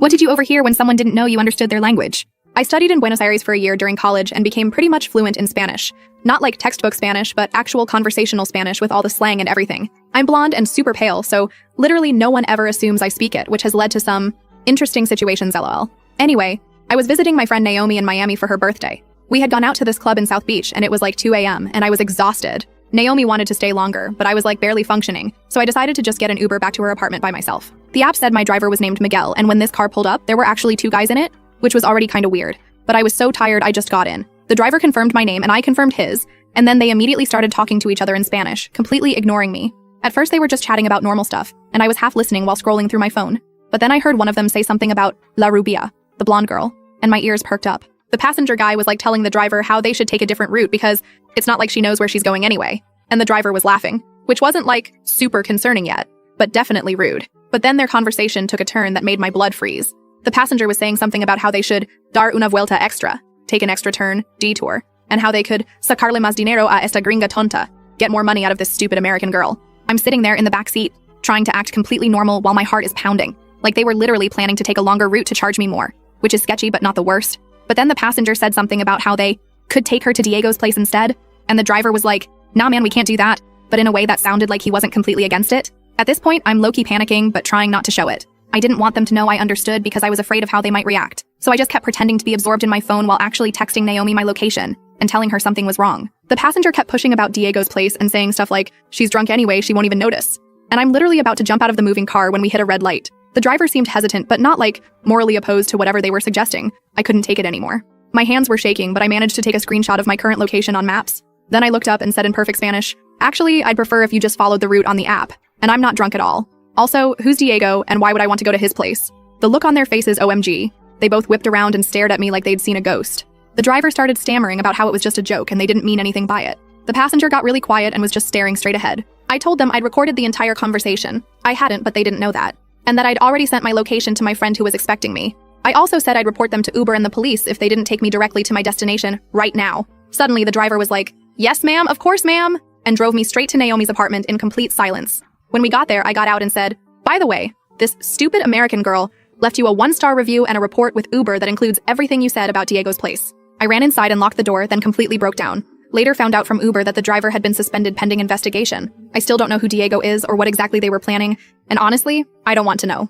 What did you overhear when someone didn't know you understood their language? I studied in Buenos Aires for a year during college and became pretty much fluent in Spanish. Not like textbook Spanish, but actual conversational Spanish with all the slang and everything. I'm blonde and super pale, so literally no one ever assumes I speak it, which has led to some interesting situations, lol. Anyway, I was visiting my friend Naomi in Miami for her birthday. We had gone out to this club in South Beach, and it was like 2 a.m., and I was exhausted. Naomi wanted to stay longer, but I was like barely functioning, so I decided to just get an Uber back to her apartment by myself. The app said my driver was named Miguel, and when this car pulled up, there were actually 2 guys in it, which was already kinda weird. But I was so tired I just got in. The driver confirmed my name and I confirmed his, and then they immediately started talking to each other in Spanish, completely ignoring me. At first they were just chatting about normal stuff, and I was half listening while scrolling through my phone. But then I heard one of them say something about La Rubia, the blonde girl, and my ears perked up. The passenger guy was like telling the driver how they should take a different route because it's not like she knows where she's going anyway. And the driver was laughing, which wasn't like super concerning yet, but definitely rude. But then their conversation took a turn that made my blood freeze. The passenger was saying something about how they should dar una vuelta extra, take an extra turn, detour, and how they could sacarle más dinero a esta gringa tonta, get more money out of this stupid American girl. I'm sitting there in the back seat, trying to act completely normal while my heart is pounding, like they were literally planning to take a longer route to charge me more, which is sketchy but not the worst. But then the passenger said something about how they could take her to Diego's place instead, and the driver was like, nah man, we can't do that, but in a way that sounded like he wasn't completely against it. At this point, I'm low-key panicking, but trying not to show it. I didn't want them to know I understood because I was afraid of how they might react. So I just kept pretending to be absorbed in my phone while actually texting Naomi my location and telling her something was wrong. The passenger kept pushing about Diego's place and saying stuff like, she's drunk anyway, she won't even notice. And I'm literally about to jump out of the moving car when we hit a red light. The driver seemed hesitant, but not like morally opposed to whatever they were suggesting. I couldn't take it anymore. My hands were shaking, but I managed to take a screenshot of my current location on maps. Then I looked up and said in perfect Spanish, actually, I'd prefer if you just followed the route on the app. And I'm not drunk at all. Also, who's Diego and why would I want to go to his place? The look on their faces, OMG. They both whipped around and stared at me like they'd seen a ghost. The driver started stammering about how it was just a joke and they didn't mean anything by it. The passenger got really quiet and was just staring straight ahead. I told them I'd recorded the entire conversation. I hadn't, but they didn't know that. And that I'd already sent my location to my friend who was expecting me. I also said I'd report them to Uber and the police if they didn't take me directly to my destination right now. Suddenly, the driver was like, yes, ma'am, of course, ma'am, and drove me straight to Naomi's apartment in complete silence. When we got there, I got out and said, by the way, this stupid American girl left you a 1-star review and a report with Uber that includes everything you said about Diego's place. I ran inside and locked the door, then completely broke down. Later found out from Uber that the driver had been suspended pending investigation. I still don't know who Diego is or what exactly they were planning, and honestly, I don't want to know.